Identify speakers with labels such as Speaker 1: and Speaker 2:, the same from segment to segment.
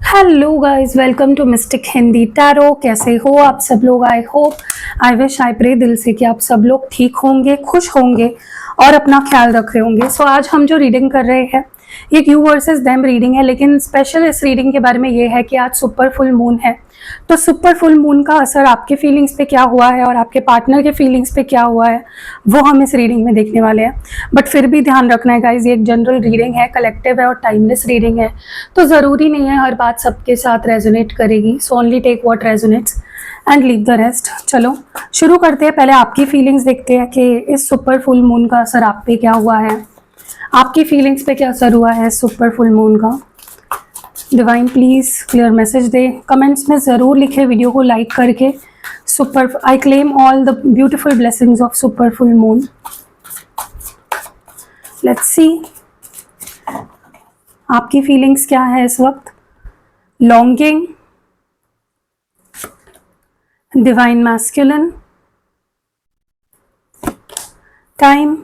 Speaker 1: Hello guys, welcome to mystic Hindi tarot. कैसे हो आप सब लोग? I hope, I wish, I pray दिल से कि आप सब लोग ठीक होंगे, खुश होंगे और अपना ख्याल रख रहे होंगे। सो आज हम जो रीडिंग कर रहे हैं ये यू वर्सेस देम रीडिंग है, लेकिन स्पेशल इस रीडिंग के बारे में ये है कि आज सुपर फुल मून है। तो सुपर फुल मून का असर आपके फीलिंग्स पे क्या हुआ है और आपके पार्टनर के फीलिंग्स पे क्या हुआ है वो हम इस रीडिंग में देखने वाले हैं। बट फिर भी ध्यान रखना है गाइज, ये एक जनरल रीडिंग है, कलेक्टिव है और टाइमलेस रीडिंग है, तो ज़रूरी नहीं है हर बात सबके साथ रेजोनेट करेगी। So only take what resonates and leave the rest. चलो शुरू करते हैं। पहले आपकी फीलिंग्स देखते हैं कि इस सुपर फुल मून का असर आप पे क्या हुआ है, आपकी फीलिंग्स पे क्या असर हुआ है सुपर फुल मून का। Divine please clear message they. Comments में ज़रूर लिखे, वीडियो को लाइक करके। Super I claim all the beautiful blessings of super full moon. Let's see आपकी फीलिंग्स क्या है इस वक्त। Longing, divine masculine, time,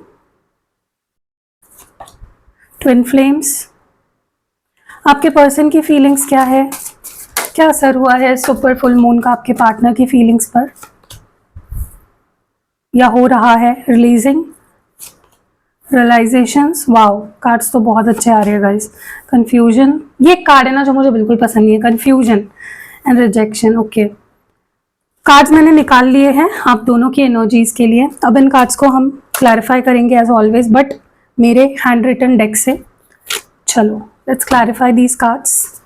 Speaker 1: twin flames. आपके पर्सन की फीलिंग्स क्या है, क्या असर हुआ है सुपर फुल मून का आपके पार्टनर की फीलिंग्स पर या हो रहा है। Releasing, realisations. वाओ, कार्ड्स तो बहुत अच्छे आ रहे हैं गाइस। कंफ्यूजन, ये कार्ड है ना जो मुझे बिल्कुल पसंद नहीं है, confusion and rejection. Okay, cards मैंने निकाल लिए हैं आप दोनों की एनर्जीज के लिए। अब इन कार्ड्स को हम क्लैरिफाई करेंगे एज ऑलवेज, बट मेरे हैंड रिटन डेक से। चलो let's clarify these cards.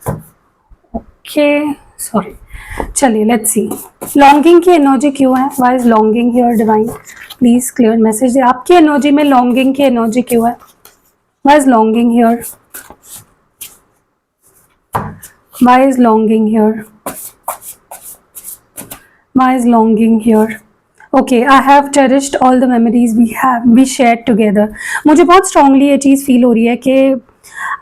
Speaker 1: Okay, sorry, चलिए लेट्स सी। लॉन्गिंग की एनर्जी क्यों है? Why is longing here? Divine please clear message दे। आपकी एनर्जी में लॉन्गिंग की एनर्जी क्यों है? Why is longing here? Why is longing here? Why is longing here? Okay, I have cherished all the memories we shared together. मुझे बहुत strongly ये चीज़ feel हो रही है कि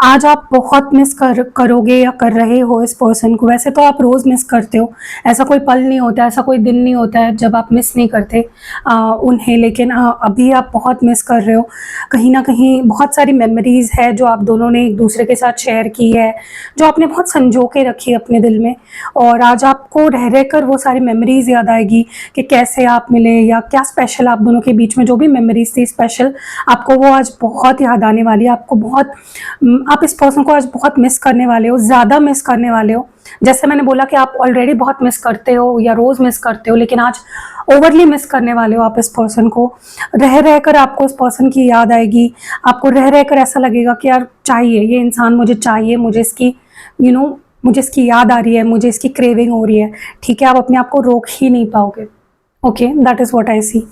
Speaker 1: आज आप बहुत मिस करोगे या कर रहे हो इस पर्सन को। वैसे तो आप रोज़ मिस करते हो, ऐसा कोई पल नहीं होता, ऐसा कोई दिन नहीं होता है जब आप मिस नहीं करते उन्हें, लेकिन अभी आप बहुत मिस कर रहे हो। कहीं ना कहीं बहुत सारी मेमोरीज़ है जो आप दोनों ने एक दूसरे के साथ शेयर की है, जो आपने बहुत संजो के रखी है अपने दिल में, और आज आपको रह रह कर वो सारी मेमोरीज़ याद आएगी कि कैसे आप मिले या क्या स्पेशल आप दोनों के बीच में जो भी मेमोरीज थी स्पेशल, आपको वो आज बहुत याद आने वाली है। आपको बहुत, आप इस पर्सन को आज बहुत मिस करने वाले हो, ज़्यादा मिस करने वाले हो। जैसे मैंने बोला कि आप ऑलरेडी बहुत मिस करते हो या रोज़ मिस करते हो, लेकिन आज ओवरली मिस करने वाले हो आप इस पर्सन को। रह रह कर आपको इस पर्सन की याद आएगी, आपको रह रह कर ऐसा लगेगा कि यार चाहिए ये इंसान, मुझे चाहिए, मुझे इसकी मुझे इसकी याद आ रही है, मुझे इसकी क्रेविंग हो रही है। ठीक है, आप अपने आप को रोक ही नहीं पाओगे। Okay, that is what I see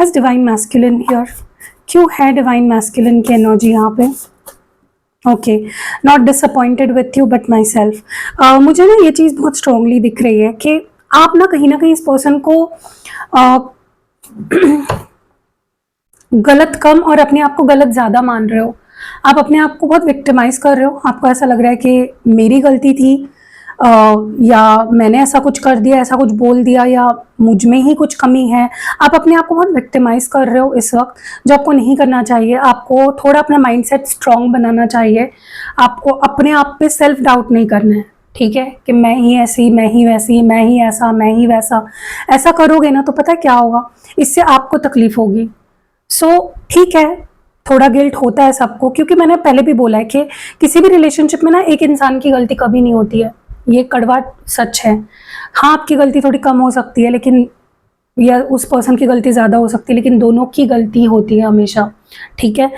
Speaker 1: as divine masculine here. क्यों है डिवाइन मैस्कुलिन की एनर्जी यहाँ पे? Okay, not disappointed with you but myself. मुझे ना ये चीज़ बहुत स्ट्रांगली दिख रही है कि आप ना कहीं इस पर्सन को गलत कम और अपने आप को गलत ज़्यादा मान रहे हो। आप अपने आप को बहुत विक्टिमाइज कर रहे हो। आपको ऐसा लग रहा है कि मेरी गलती थी, या मैंने ऐसा कुछ कर दिया, ऐसा कुछ बोल दिया, या मुझ में ही कुछ कमी है। आप अपने आप को बहुत विक्टिमाइज कर रहे हो इस वक्त, जो आपको नहीं करना चाहिए। आपको थोड़ा अपना माइंडसेट स्ट्रांग बनाना चाहिए। आपको अपने आप पे सेल्फ डाउट नहीं करना है, ठीक है, कि मैं ही ऐसी, मैं ही वैसी, मैं ही ऐसा, मैं ही वैसा। ऐसा करोगे ना तो पता है क्या होगा, इससे आपको तकलीफ होगी। सो ठीक है, थोड़ा गिल्ट होता है सबको, क्योंकि मैंने पहले भी बोला है कि किसी भी रिलेशनशिप में ना एक इंसान की गलती कभी नहीं होती है, ये कड़वा सच है। हाँ, आपकी गलती थोड़ी कम हो सकती है, लेकिन या उस पर्सन की गलती ज़्यादा हो सकती है, लेकिन दोनों की गलती होती है हमेशा, ठीक है।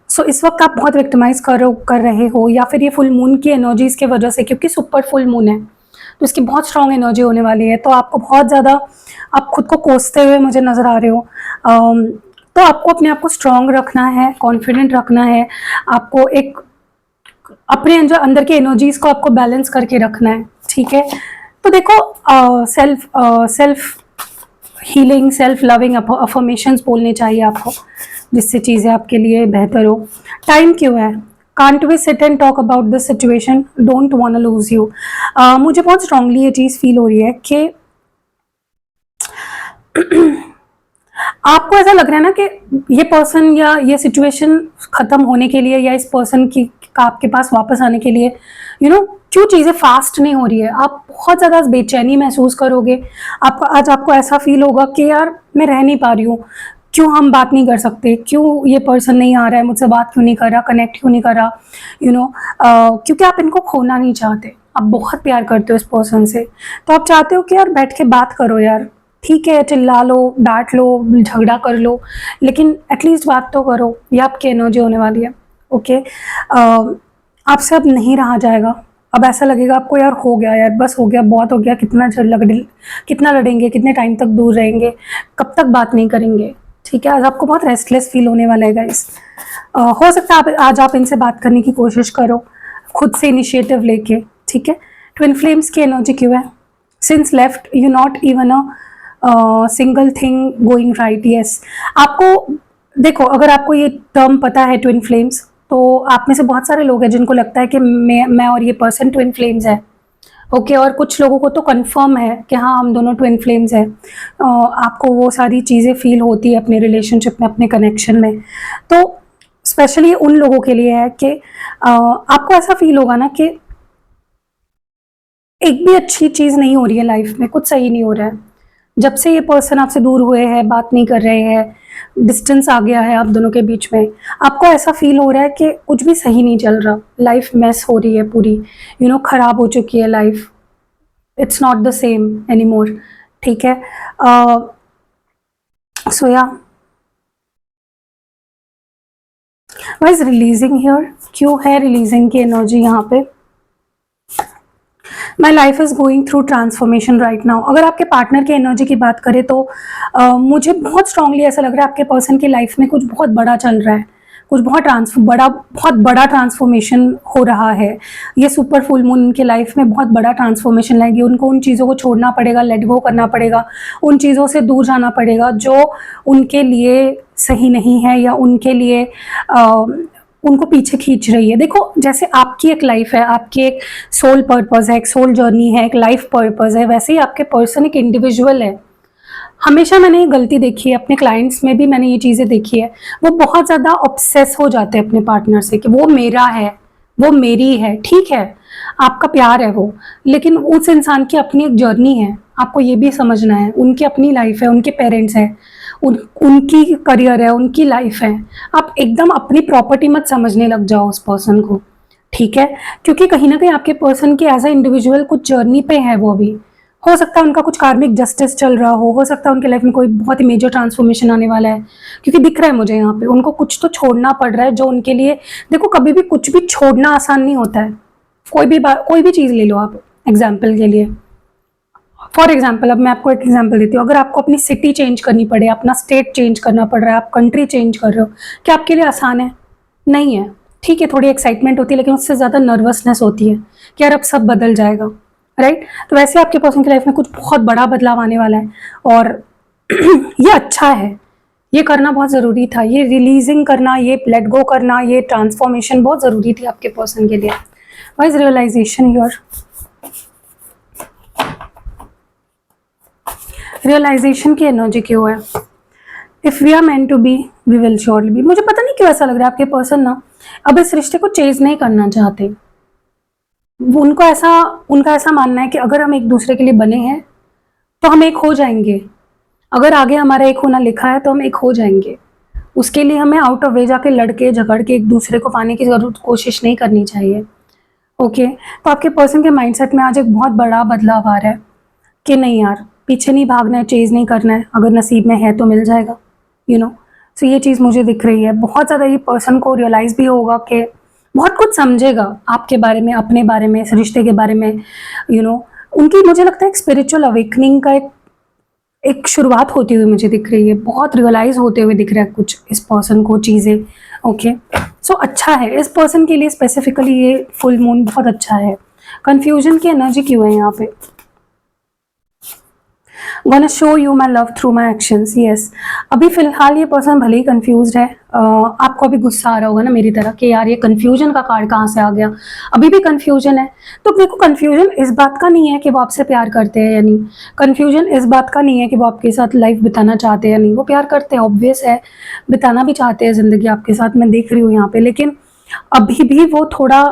Speaker 1: सो इस वक्त आप बहुत विक्टिमाइज कर रहे हो, या फिर ये फुल मून की एनर्जीज की वजह से, क्योंकि सुपर फुल मून है तो इसकी बहुत स्ट्रॉन्ग एनर्जी होने वाली है। तो आपको बहुत ज़्यादा, आप खुद को कोसते हुए मुझे नज़र आ रहे हो। तो आपको अपने आप को स्ट्रॉन्ग रखना है, कॉन्फिडेंट रखना है। आपको एक अपने अंदर की एनर्जीज को आपको बैलेंस करके रखना है, ठीक है। तो देखो, self healing, self loving affirmations बोलने चाहिए आपको, जिससे चीज़ें आपके लिए बेहतर हो। टाइम क्यों है? Can't we sit and talk about this situation, don't want lose you. मुझे बहुत स्ट्रांगली ये चीज़ फील हो रही है कि आपको ऐसा लग रहा है ना कि ये पर्सन या ये सिचुएशन ख़त्म होने के लिए, या इस पर्सन आपके पास वापस आने के लिए क्यों चीज़ें फास्ट नहीं हो रही है। आप बहुत ज़्यादा बेचैनी महसूस करोगे। आज आपको ऐसा फील होगा कि यार मैं रह नहीं पा रही हूँ, क्यों हम बात नहीं कर सकते, क्यों ये पर्सन नहीं आ रहा है मुझसे, बात क्यों नहीं कर रहा, कनेक्ट क्यों नहीं कर रहा, क्योंकि आप इनको खोना नहीं चाहते। आप बहुत प्यार करते हो इस पर्सन से, तो आप चाहते हो कि यार बैठ के बात करो यार। ठीक है, चिल्ला लो, डांट लो, झगड़ा कर लो, लेकिन एटलीस्ट बात तो करो। ये आपकी एनर्जी होने वाली है। ओके, आपसे अब नहीं रहा जाएगा। अब ऐसा लगेगा आपको यार हो गया, यार बस हो गया, बहुत हो गया, कितना लड़ेंगे, कितने टाइम तक दूर रहेंगे, कब तक बात नहीं करेंगे। ठीक है, आज आपको बहुत रेस्टलेस फील होने वाला है गाइस। हो सकता है आज आप इनसे बात करने की कोशिश करो, खुद से इनिशिएटिव लेके। ठीक है, ट्विन फ्लेम्स की एनर्जी क्यों है? Since left you not even a single thing going right. Yes, आपको देखो, अगर आपको ये टर्म पता है ट्विन फ्लेम्स, तो आप में से बहुत सारे लोग हैं जिनको लगता है कि मैं और ये पर्सन ट्विन फ्लेम्स है। ओके, और कुछ लोगों को तो कंफर्म है कि हाँ हम दोनों ट्विन फ्लेम्स हैं। आपको वो सारी चीज़ें फील होती है अपने रिलेशनशिप में, अपने कनेक्शन में। तो स्पेशली उन लोगों के लिए है कि आपको ऐसा फील होगा ना कि एक भी अच्छी चीज़ नहीं हो रही है लाइफ में, कुछ सही नहीं हो रहा है। जब से ये पर्सन आपसे दूर हुए हैं, बात नहीं कर रहे हैं, डिस्टेंस आ गया है आप दोनों के बीच में, आपको ऐसा फील हो रहा है कि कुछ भी सही नहीं चल रहा, लाइफ मैस हो रही है पूरी, खराब हो चुकी है life, it's not the same any more. ठीक है, सो या व्हाई इज रिलीजिंग हियर? क्यों है रिलीजिंग की एनर्जी यहाँ पे? My life is going through transformation right now. अगर आपके पार्टनर की एनर्जी की बात करें तो मुझे बहुत स्ट्रांगली ऐसा लग रहा है आपके पर्सन की लाइफ में कुछ बहुत बड़ा चल रहा है, कुछ बहुत बड़ा ट्रांसफॉर्मेशन हो रहा है। ये सुपर फुल मून उनके लाइफ में बहुत बड़ा ट्रांसफॉर्मेशन लाएगी। उनको उन चीज़ों को छोड़ना पड़ेगा, लेट गो करना पड़ेगा, उन चीज़ों से दूर जाना पड़ेगा जो उनके लिए सही नहीं है या उनके लिए उनको पीछे खींच रही है। देखो, जैसे आपकी एक लाइफ है, आपकी एक सोल पर्पस है, एक सोल जर्नी है, एक लाइफ पर्पस है, वैसे ही आपके पर्सन एक इंडिविजुअल है। हमेशा मैंने ये गलती देखी है, अपने क्लाइंट्स में भी मैंने ये चीज़ें देखी है। वो बहुत ज़्यादा ऑब्सेस हो जाते हैं अपने पार्टनर से कि वो मेरा है, वो मेरी है। ठीक है, आपका प्यार है वो, लेकिन उस इंसान की अपनी एक जर्नी है, आपको ये भी समझना है। उनकी अपनी लाइफ है, उनके पेरेंट्स हैं, उनकी करियर है, उनकी लाइफ है। आप एकदम अपनी प्रॉपर्टी मत समझने लग जाओ उस पर्सन को। ठीक है, क्योंकि कहीं ना कहीं आपके पर्सन की एज अ इंडिविजुअल कुछ जर्नी पे है वो अभी। हो सकता है उनका कुछ कार्मिक जस्टिस चल रहा हो सकता है उनके लाइफ में कोई बहुत ही मेजर ट्रांसफॉर्मेशन आने वाला है, क्योंकि दिख रहा है मुझे यहाँ पे उनको कुछ तो छोड़ना पड़ रहा है जो उनके लिए। देखो, कभी भी कुछ भी छोड़ना आसान नहीं होता है। कोई भी चीज़ ले लो आप एग्जाम्पल के लिए। फॉर एग्जाम्पल, अब मैं आपको एक एग्जाम्पल देती हूँ। अगर आपको अपनी सिटी चेंज करनी पड़े, अपना स्टेट चेंज करना पड़ रहा है, आप कंट्री चेंज कर रहे हो, क्या आपके लिए आसान है? नहीं है। ठीक है, थोड़ी एक्साइटमेंट होती है, लेकिन उससे ज़्यादा नर्वसनेस होती है कि यार अब सब बदल जाएगा। राइट, तो वैसे आपके पर्सन की लाइफ में कुछ बहुत बड़ा बदलाव आने वाला है, और ये अच्छा है, ये करना बहुत ज़रूरी था। ये रिलीजिंग करना, ये लेट गो करना, ये ट्रांसफॉर्मेशन बहुत ज़रूरी थी आपके पर्सन के लिए। Why is realisation here? Realisation की एनर्जी क्यों है? If we are meant to be we will surely be. मुझे पता नहीं क्यों ऐसा लग रहा है आपके पर्सन ना अब इस रिश्ते को चेज नहीं करना चाहते। उनका ऐसा मानना है कि अगर हम एक दूसरे के लिए बने हैं तो हम एक हो जाएंगे। अगर आगे हमारा एक होना लिखा है तो हम एक हो जाएंगे। उसके लिए हमें आउट ऑफ वे जाके लड़के झगड़ के एक दूसरे को पाने की जरूरत कोशिश नहीं करनी चाहिए। ओके, तो आपके पर्सन के माइंडसेट में आज एक बहुत बड़ा बदलाव आ रहा है कि नहीं यार, पीछे नहीं भागना है, चेज नहीं करना है, अगर नसीब में है तो मिल जाएगा। सो ये चीज़ मुझे दिख रही है। बहुत ज़्यादा ये पर्सन को रियलाइज़ भी होगा कि बहुत कुछ समझेगा आपके बारे में, अपने बारे में, इस रिश्ते के बारे में। उनकी मुझे लगता है एक स्पिरिचुअल अवेकनिंग का एक शुरुआत होती हुई मुझे दिख रही है। बहुत रियलाइज़ होते हुए दिख रहा है कुछ इस पर्सन को चीज़ें। ओके, सो अच्छा है इस पर्सन के लिए स्पेसिफिकली ये फुल मून बहुत अच्छा है। कन्फ्यूजन की एनर्जी क्यों है यहाँ पे? Gonna show you my love through my actions. Yes, अभी फिलहाल ये पर्सन भले ही कंफ्यूज है। आपको अभी गुस्सा आ रहा होगा ना मेरी तरह कि यार ये कंफ्यूजन का कार्ड कहाँ से आ गया। अभी भी कंफ्यूजन है। तो देखो, कंफ्यूजन इस बात का नहीं है कि वो आपसे प्यार करते हैं या नहीं। कंफ्यूजन इस बात का नहीं है कि वो आपके साथ लाइफ बिताना चाहते हैं या नहीं। वो प्यार करते हैं, ऑब्वियस है, बिताना भी चाहते हैं ज़िंदगी आपके साथ, मैं देख रही हूँ यहाँ पे। लेकिन अभी भी वो थोड़ा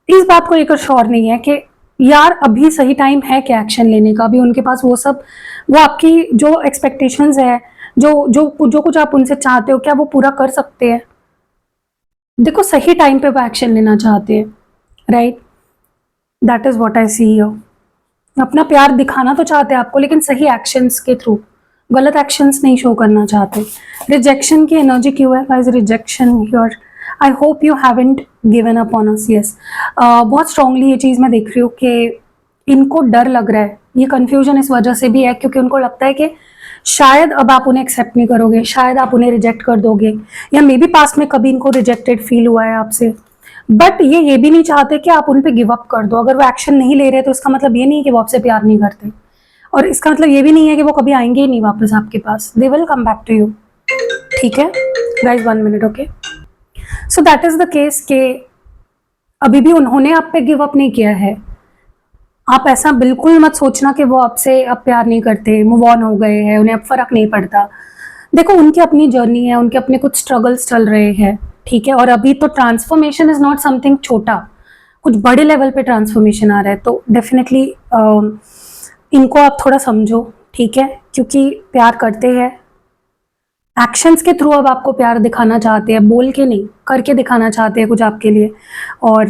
Speaker 1: इस बात को लेकर श्योर नहीं है कि यार अभी सही टाइम है क्या एक्शन लेने का। अभी उनके पास वो सब, वो आपकी जो एक्सपेक्टेशंस है, जो कुछ आप उनसे चाहते हो, क्या वो पूरा कर सकते हैं? देखो सही टाइम पे वो एक्शन लेना चाहते हैं, right? That is what I see here. अपना प्यार दिखाना तो चाहते हैं आपको, लेकिन सही एक्शंस के थ्रू, गलत एक्शंस नहीं शो करना चाहते। रिजेक्शन की एनर्जी क्यों है guys? Rejection here, I hope you haven't given up on us. Yes, बहुत स्ट्रांगली ये चीज़ मैं देख रही हूँ कि इनको डर लग रहा है। ये कंफ्यूजन इस वजह से भी है क्योंकि उनको लगता है कि शायद अब आप उन्हें एक्सेप्ट नहीं करोगे, शायद आप उन्हें रिजेक्ट कर दोगे, या मे बी पास्ट में कभी इनको रिजेक्टेड फील हुआ है आपसे। बट ये भी नहीं चाहते कि आप उन पे गिव अप कर दो। अगर वो एक्शन नहीं ले रहे तो इसका मतलब ये नहीं है कि वो आपसे प्यार नहीं करते, और इसका मतलब ये भी नहीं है कि वो कभी आएंगे ही नहीं वापस आपके पास। They will come back to you. ठीक है गाइस, 1 मिनट। Okay, so that is the case के अभी भी उन्होंने आप पे गिव अप नहीं किया है। आप ऐसा बिल्कुल मत सोचना कि वो आपसे अब प्यार नहीं करते, मूव ऑन हो गए हैं, उन्हें अब फर्क नहीं पड़ता। देखो उनकी अपनी जर्नी है, उनके अपने कुछ स्ट्रगल्स चल रहे हैं, ठीक है। और अभी तो ट्रांसफॉर्मेशन इज नॉट समथिंग छोटा, कुछ बड़े लेवल पे ट्रांसफॉर्मेशन आ रहा है। तो डेफिनेटली इनको आप थोड़ा समझो, ठीक है, क्योंकि प्यार करते हैं, एक्शंस के थ्रू अब आपको प्यार दिखाना चाहते हैं, बोल के नहीं, करके दिखाना चाहते हैं कुछ आपके लिए। और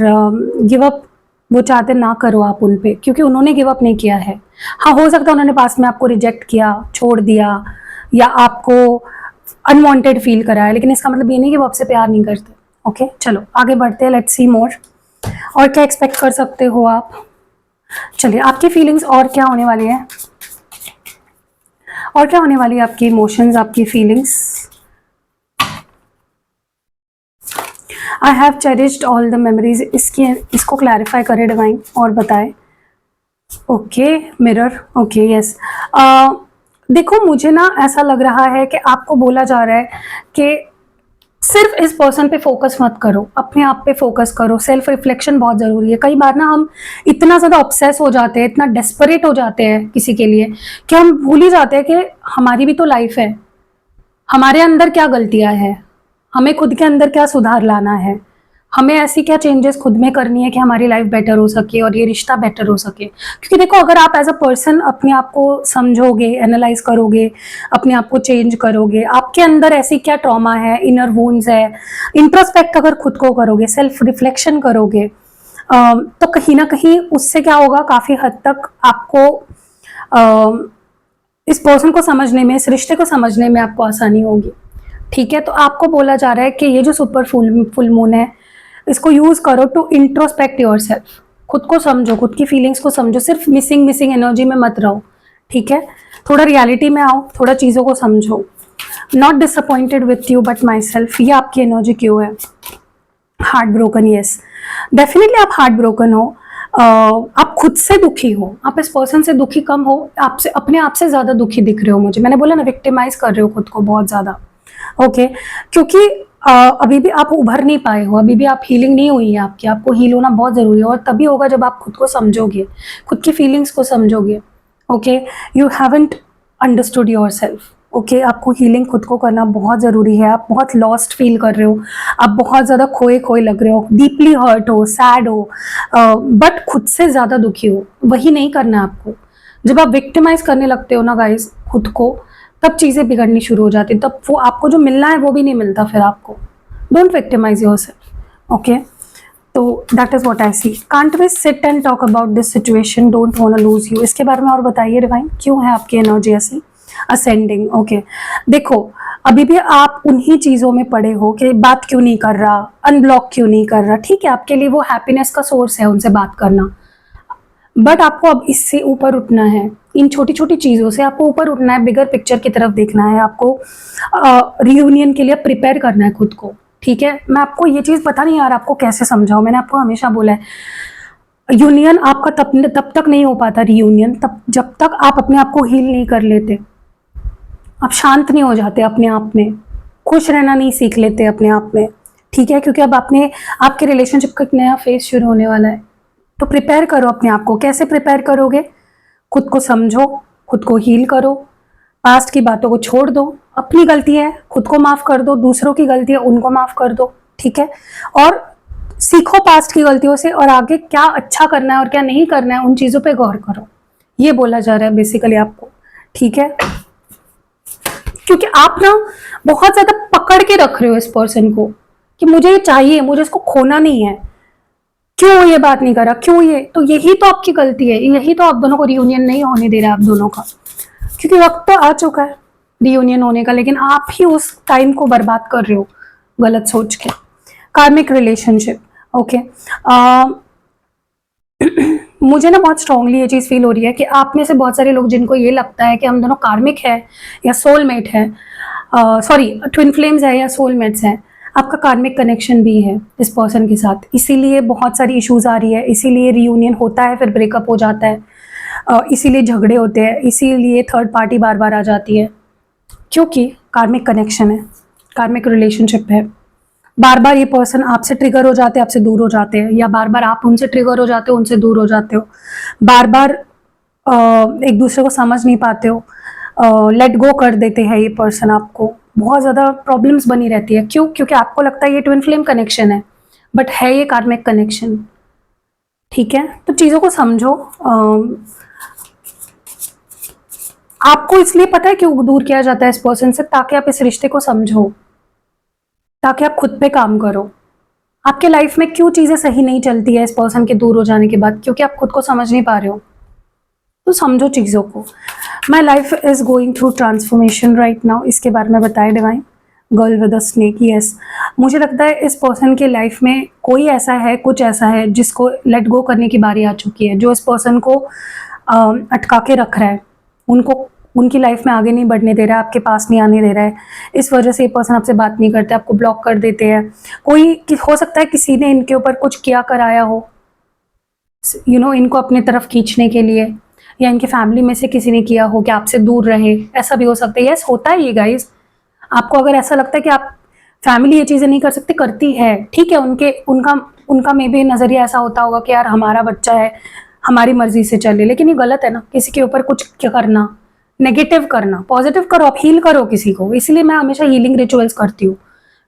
Speaker 1: गिव अप वो चाहते ना करो आप उन पे, क्योंकि उन्होंने गिव अप नहीं किया है। हाँ, हो सकता है उन्होंने पास में आपको रिजेक्ट किया, छोड़ दिया, या आपको अनवांटेड फील कराया, लेकिन इसका मतलब ये नहीं कि वो आपसे प्यार नहीं करते। ओके, चलो आगे बढ़ते हैं, लेट्स सी मोर। और क्या एक्सपेक्ट कर सकते हो आप? चलिए, आपकी फीलिंग्स और क्या होने वाली है, और क्या होने वाली है आपकी इमोशंस, आपकी feelings. I have cherished all the memories, इसको क्लैरिफाई करें डिवाइन और बताएं। Okay, mirror, okay, yes. देखो मुझे ना ऐसा लग रहा है कि आपको बोला जा रहा है कि सिर्फ इस पर्सन पे फोकस मत करो, अपने आप पे फोकस करो। सेल्फ रिफ्लेक्शन बहुत जरूरी है। कई बार ना हम इतना ज्यादा ऑब्सेस हो जाते हैं, इतना डेस्परेट हो जाते हैं किसी के लिए, कि हम भूल ही जाते हैं कि हमारी भी तो लाइफ है, हमारे अंदर क्या गलतियां हैं, हमें खुद के अंदर क्या सुधार लाना है, हमें ऐसी क्या चेंजेस खुद में करनी है कि हमारी लाइफ बेटर हो सके और ये रिश्ता बेटर हो सके। क्योंकि देखो अगर आप एज अ पर्सन अपने आप को समझोगे, एनालाइज करोगे, अपने आप को चेंज करोगे, आपके अंदर ऐसी क्या ट्रॉमा है, इनर वुंड्स है, इंट्रोस्पेक्ट अगर खुद को करोगे, सेल्फ रिफ्लेक्शन करोगे, तो कहीं ना कहीं उससे क्या होगा, काफी हद तक आपको इस पर्सन को समझने में, इस रिश्ते को समझने में आपको आसानी होगी। ठीक है, तो आपको बोला जा रहा है कि ये जो सुपर फुल मून है, इसको यूज करो टू इंट्रोस्पेक्ट योरसेल्फ। खुद को समझो, खुद की फीलिंग्स को समझो, सिर्फ मिसिंग एनर्जी में मत रहो। ठीक है, थोड़ा रियलिटी में आओ, थोड़ा चीजों को समझो। Not disappointed with you but my self, ये आपकी एनर्जी क्यों है? हार्ट ब्रोकन, यस, डेफिनेटली आप हार्ट ब्रोकन हो। आप खुद से दुखी हो, आप इस पर्सन से दुखी कम हो, आपसे, अपने आप से ज्यादा दुखी दिख रहे हो मुझे। मैंने बोला ना, विक्टिमाइज कर रहे हो खुद को बहुत ज्यादा। ओके, क्योंकि अभी भी आप उभर नहीं पाए हो, अभी भी आप हीलिंग नहीं हुई है आपकी। आपको हील होना बहुत जरूरी है, और तभी होगा जब आप खुद को समझोगे, खुद की फीलिंग्स को समझोगे। Okay, you haven't understood your self. Okay, आपको हीलिंग खुद को करना बहुत ज़रूरी है। आप बहुत लॉस्ट फील कर रहे हो, आप बहुत ज़्यादा खोए खोए लग रहे हो, डीपली हर्ट हो, सैड हो, बट खुद से ज़्यादा दुखी हो। वही नहीं करना है आपको। जब आप विक्टिमाइज करने लगते हो ना गाइस खुद को, तब चीज़ें बिगड़नी शुरू हो जाती, तब वो आपको जो मिलना है वो भी नहीं मिलता फिर आपको। Don't victimise yourself. ओके, तो that is what I see. Can't we sit and talk about this situation, don't want to lose you. इसके बारे में और बताइए डिवाइन, क्यों है आपकी एनर्जी ऐसी असेंडिंग? ओके, देखो अभी भी आप उन्हीं चीजों में पड़े हो कि बात क्यों नहीं कर रहा, अनब्लॉक क्यों नहीं कर रहा। ठीक है, आपके लिए वो हैप्पीनेस का सोर्स है उनसे बात करना, बट आपको अब इससे ऊपर उठना है। इन छोटी छोटी चीज़ों से आपको ऊपर उठना है, बिगर पिक्चर की तरफ देखना है। आपको रियूनियन के लिए प्रिपेयर करना है खुद को। ठीक है, मैं आपको ये चीज़ पता नहीं यार आपको कैसे समझाऊं। मैंने आपको हमेशा बोला है, यूनियन आपका तब तक नहीं हो पाता, रियूनियन तब जब तक आप अपने आप को हील नहीं कर लेते, आप शांत नहीं हो जाते अपने आप में, खुश रहना नहीं सीख लेते अपने आप में। ठीक है, क्योंकि अब आपके रिलेशनशिप का एक नया फेज शुरू होने वाला है। तो प्रिपेयर करो अपने आप को। कैसे प्रिपेयर करोगे? खुद को समझो, खुद को हील करो, पास्ट की बातों को छोड़ दो। अपनी गलती है खुद को माफ कर दो, दूसरों की गलती है उनको माफ कर दो। ठीक है। और सीखो पास्ट की गलतियों से, और आगे क्या अच्छा करना है और क्या नहीं करना है उन चीज़ों पे गौर करो, ये बोला जा रहा है बेसिकली आपको, ठीक है। क्योंकि आप ना बहुत ज़्यादा पकड़ के रख रहे हो इस पर्सन को कि मुझे ये चाहिए, मुझे इसको खोना नहीं है, क्यों ये बात नहीं करा, क्यों ये, तो यही तो आपकी गलती है, यही तो आप दोनों को रियूनियन नहीं होने दे रहा आप दोनों का, क्योंकि वक्त तो आ चुका है रियूनियन होने का, लेकिन आप ही उस टाइम को बर्बाद कर रहे हो गलत सोच के। कार्मिक रिलेशनशिप, ओके। मुझे ना बहुत स्ट्रांगली ये चीज़ फील हो रही है कि आप में से बहुत सारे लोग जिनको ये लगता है कि हम दोनों कार्मिक है या सोलमेट है, सॉरी ट्विन फ्लेम्स है या सोलमेट्स हैं, आपका कार्मिक कनेक्शन भी है इस पर्सन के साथ, इसीलिए बहुत सारी इश्यूज आ रही है, इसीलिए रियूनियन होता है फिर ब्रेकअप हो जाता है, इसीलिए झगड़े होते हैं, इसीलिए थर्ड पार्टी बार बार आ जाती है, क्योंकि कार्मिक कनेक्शन है, कार्मिक रिलेशनशिप है। बार बार ये पर्सन आपसे ट्रिगर हो जाते हैं, आपसे दूर हो जाते हैं, या बार बार आप उनसे ट्रिगर हो जाते हो, उनसे दूर हो जाते हो, बार बार एक दूसरे को समझ नहीं पाते हो, लेट गो कर देते हैं ये पर्सन आपको, बहुत ज़्यादा प्रॉब्लम्स बनी रहती है। क्यों? क्योंकि आपको लगता है ये ट्विन फ्लेम कनेक्शन है, बट है ये कार्मिक कनेक्शन, ठीक है। तो चीज़ों को समझो। आपको इसलिए पता है क्यों दूर किया जाता है इस पर्सन से, ताकि आप इस रिश्ते को समझो, ताकि आप खुद पे काम करो। आपके लाइफ में क्यों चीज़ें सही नहीं चलती है इस पर्सन के दूर हो जाने के बाद, क्योंकि आप खुद को समझ नहीं पा रहे हो। तो समझो चीज़ों को। My life is going through transformation right now, इसके बारे में बताए divine. Girl with a snake, yes. मुझे लगता है इस पर्सन के लाइफ में कोई ऐसा है, कुछ ऐसा है जिसको लेट गो करने की बारी आ चुकी है, जो इस पर्सन को अटका के रख रहा है, उनको उनकी लाइफ में आगे नहीं बढ़ने दे रहा है, आपके पास नहीं आने दे रहा है। इस वजह से ये पर्सन आपसे बात नहीं करते, आपको ब्लॉक कर देते हैं। हो सकता है किसी ने इनके ऊपर कुछ किया कराया हो, इनको अपने तरफ खींचने के लिए, या इनके फैमिली में से किसी ने किया हो कि आपसे दूर रहे, ऐसा भी हो सकता है। यस, होता है ये गाइस। आपको अगर ऐसा लगता है कि आप फैमिली ये चीज़ें नहीं कर सकती, करती है, ठीक है, उनका मे भी नज़रिया ऐसा होता होगा कि यार हमारा बच्चा है, हमारी मर्जी से चले, लेकिन ये गलत है ना, किसी के ऊपर कुछ करना, नेगेटिव करना, पॉजिटिव करो, आप हील करो किसी को। इसलिए मैं हमेशा हीलिंग रिचुअल्स करती हूँ।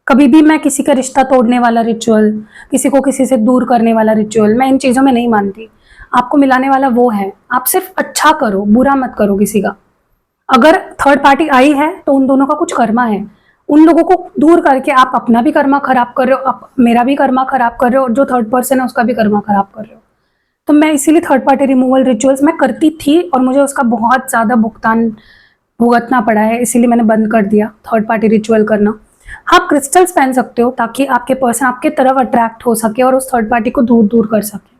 Speaker 1: कभी भी मैं किसी का रिश्ता तोड़ने वाला रिचुअल, किसी को किसी से दूर करने वाला रिचुअल, मैं इन चीज़ों में नहीं मानती। आपको मिलाने वाला वो है, आप सिर्फ अच्छा करो, बुरा मत करो किसी का। अगर थर्ड पार्टी आई है तो उन दोनों का कुछ कर्मा है, उन लोगों को दूर करके आप अपना भी कर्मा खराब कर रहे हो, आप मेरा भी कर्मा खराब कर रहे हो, और जो थर्ड पर्सन है उसका भी कर्मा खराब कर रहे हो। तो मैं इसीलिए थर्ड पार्टी रिमूवल रिचुअल्स मैं करती थी, और मुझे उसका बहुत ज़्यादा भुगतान भुगतना पड़ा है, इसीलिए मैंने बंद कर दिया थर्ड पार्टी रिचुअल करना। हाँ, क्रिस्टल्स पहन सकते हो ताकि आपके पर्सन आपके तरफ अट्रैक्ट हो सके और उस थर्ड पार्टी को दूर दूर कर सके,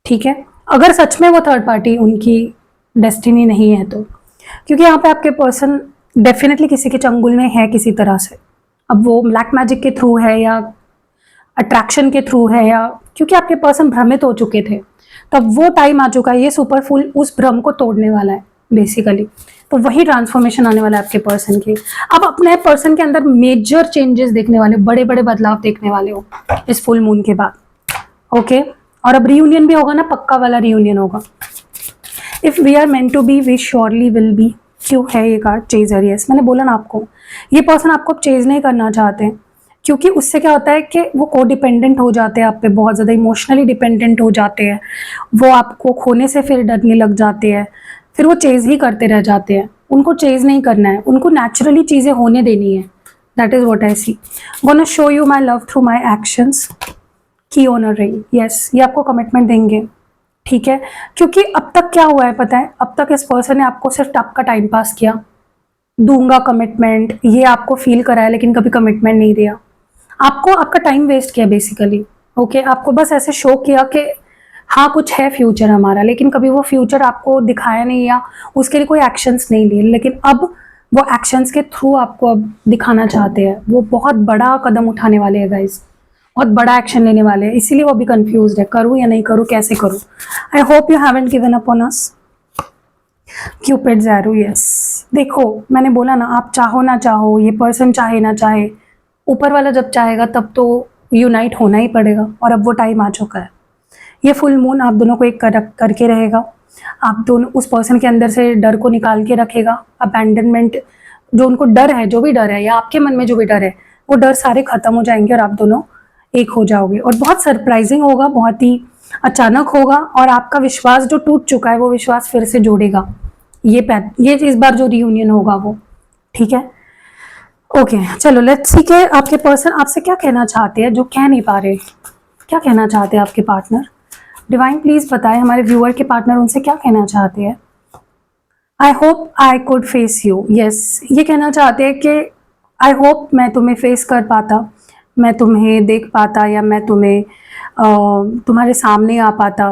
Speaker 1: ठीक है। अगर सच में वो थर्ड पार्टी उनकी डेस्टिनी नहीं है तो, क्योंकि यहाँ पे आपके पर्सन डेफिनेटली किसी के चंगुल में है किसी तरह से। अब वो ब्लैक मैजिक के थ्रू है या अट्रैक्शन के थ्रू है, या क्योंकि आपके पर्सन भ्रमित हो चुके थे, तब वो टाइम आ चुका है, ये सुपरफुल उस भ्रम को तोड़ने वाला है बेसिकली। तो वही ट्रांसफॉर्मेशन आने वाला है आपके पर्सन की। अब अपने पर्सन के अंदर मेजर चेंजेस देखने वाले, बड़े बड़े बदलाव देखने वाले हो इस फुल मून के बाद, ओके। और अब रियूनियन भी होगा ना, पक्का वाला रियूनियन होगा। If we are meant to be, we surely will be. क्यों है ये कार्ड चेजर? यस, मैंने बोला ना आपको, ये पर्सन आपको अब चेज नहीं करना चाहते हैं, क्योंकि उससे क्या होता है कि वो को डिपेंडेंट हो जाते हैं आप पे, बहुत ज़्यादा इमोशनली डिपेंडेंट हो जाते हैं, वो आपको खोने से फिर डरने लग जाते हैं, फिर वो चेज ही करते रह जाते हैं। उनको चेज नहीं करना है, उनको नेचुरली चीज़ें होने देनी है। That is what I see. Gonna show you my love through my actions. की ऑनर रही, यस, ये आपको कमिटमेंट देंगे, ठीक है। क्योंकि अब तक क्या हुआ है पता है, अब तक इस पर्सन ने आपको सिर्फ आपका टाइम पास किया, दूंगा कमिटमेंट, ये आपको फील कराया, लेकिन कभी कमिटमेंट नहीं दिया, आपको आपका टाइम वेस्ट किया बेसिकली, ओके। आपको बस ऐसे शो किया कि हाँ कुछ है फ्यूचर हमारा, लेकिन कभी वो फ्यूचर आपको दिखाया नहीं या उसके लिए कोई एक्शंस नहीं लिए। लेकिन अब वो एक्शंस के थ्रू आपको अब दिखाना चाहते हैं, वो बहुत बड़ा कदम उठाने वाले हैं गाइज, बहुत बड़ा एक्शन लेने वाले हैं, इसीलिए वो अभी कंफ्यूज है, करूँ या नहीं करूँ, कैसे करूँ। I hope you haven't given up on us. Cupid zero, yes. देखो मैंने बोला ना, आप चाहो ना चाहो, ये पर्सन चाहे ना चाहे, ऊपर वाला जब चाहेगा तब तो यूनाइट होना ही पड़ेगा, और अब वो टाइम आ चुका है। ये फुल मून आप दोनों को एक करके रहेगा, आप दोनों उस पर्सन के अंदर से डर को निकाल के रखेगा, अबैंडनमेंट जो उनको डर है, जो भी डर है, या आपके मन में जो भी डर है, वो डर सारे खत्म हो जाएंगे और आप दोनों एक हो जाओगे। और बहुत सरप्राइजिंग होगा, बहुत ही अचानक होगा, और आपका विश्वास जो टूट चुका है वो विश्वास फिर से जोड़ेगा ये इस बार जो रियूनियन होगा वो। ठीक है, ओके चलो लेट्स सी के आपके पर्सन आपसे क्या कहना चाहते हैं जो कह नहीं पा रहे। क्या कहना चाहते हैं आपके पार्टनर? डिवाइन प्लीज बताएं हमारे व्यूअर के पार्टनर उनसे क्या कहना चाहते हैं। आई hope I could face you. Yes, ये कहना चाहते हैं कि आई होप मैं तुम्हें फेस कर पाता, मैं तुम्हें देख पाता, या मैं तुम्हें तुम्हारे सामने आ पाता,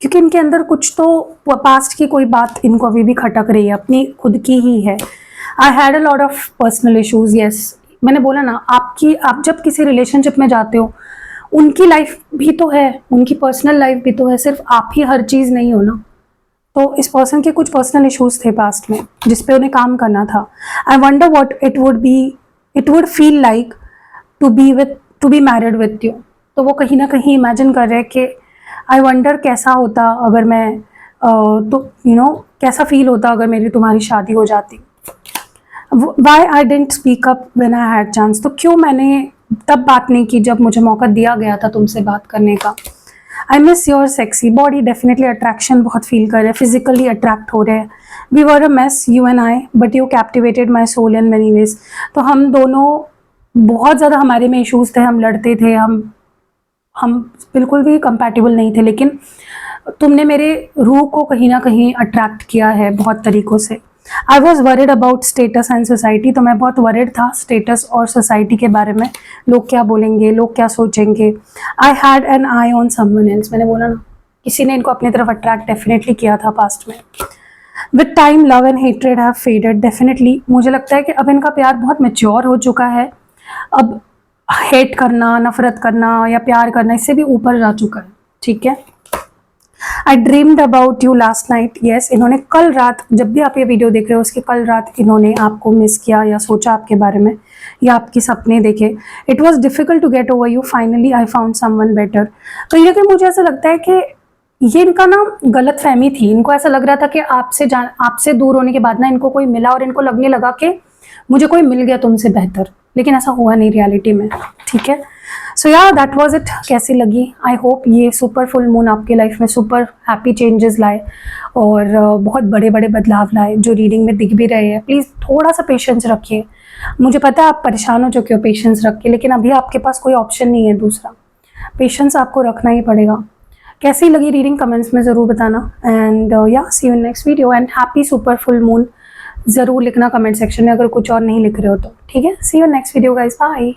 Speaker 1: क्योंकि इनके अंदर कुछ तो पास्ट की कोई बात इनको अभी भी खटक रही है, अपनी खुद की ही है। I had a lot of personal issues. Yes, मैंने बोला ना, आप जब किसी रिलेशनशिप में जाते हो उनकी लाइफ भी तो है, उनकी पर्सनल लाइफ भी तो है, सिर्फ आप ही हर चीज़ नहीं हो ना। तो इस पर्सन के कुछ पर्सनल इश्यूज थे पास्ट में जिस पे उन्हें काम करना था। I wonder what it would feel like to be married with you. तो वो कहीं ना कहीं इमेजिन कर रहे हैं कि आई वंडर कैसा होता अगर मैं तो कैसा फील होता अगर मेरी तुम्हारी शादी हो जाती। Why I didn't speak up when I had chance. तो क्यों मैंने तब बात नहीं की जब मुझे मौका दिया गया था तुमसे बात करने का। I miss your sexy body. Definitely attraction बहुत फील कर रहे हैं, फिजिकली अट्रैक्ट हो रहे हैं। We were a mess you and I, but you captivated my soul in many ways. तो हम दोनों बहुत ज़्यादा हमारे में इशूज़ थे, हम लड़ते थे, हम बिल्कुल भी कंपैटिबल नहीं थे, लेकिन तुमने मेरे रूह को कहीं ना कहीं अट्रैक्ट किया है बहुत तरीक़ों से। I was worried about status and society. तो मैं बहुत वरिड था स्टेटस और सोसाइटी के बारे में, लोग क्या बोलेंगे, लोग क्या सोचेंगे। I had an I on someone else. मैंने बोला ना, किसी ने इनको अपनी तरफ अट्रैक्ट डेफिनेटली किया था पास्ट में। With time love and hatred have faded. Definitely मुझे लगता है कि अब इनका प्यार बहुत मैच्योर हो चुका है। अब हेट करना, नफरत करना या प्यार करना इससे भी ऊपर जा चुका है। ठीक है। आई dreamed about you last night. Yes, इन्होंने कल रात, जब भी आप ये वीडियो देख रहे हो उसके कल रात इन्होंने आपको मिस किया या सोचा आपके बारे में या आपके सपने देखे। It was difficult to get over you, finally I found someone better. कहीं ना कहीं मुझे ऐसा लगता है कि ये इनका ना गलत फहमी थी। इनको ऐसा लग रहा था कि आपसे दूर होने के बाद ना इनको कोई मिला और इनको लगने लगा कि मुझे कोई मिल गया तुमसे बेहतर, लेकिन ऐसा हुआ नहीं रियलिटी में। ठीक है, सो या दैट वाज इट। कैसी लगी? आई होप ये सुपर फुल मून आपके लाइफ में सुपर हैप्पी चेंजेस लाए और बहुत बड़े बड़े बदलाव लाए जो रीडिंग में दिख भी रहे हैं। प्लीज़ थोड़ा सा पेशेंस रखिए। मुझे पता है आप परेशान हो चुके हो पेशेंस रख के, लेकिन अभी आपके पास कोई ऑप्शन नहीं है दूसरा। पेशेंस आपको रखना ही पड़ेगा। कैसी लगी रीडिंग कमेंट्स में ज़रूर बताना। And ya see you in next video and happy super full moon ज़रूर लिखना कमेंट सेक्शन में अगर कुछ और नहीं लिख रहे हो तो। ठीक है, see you next video guys, bye.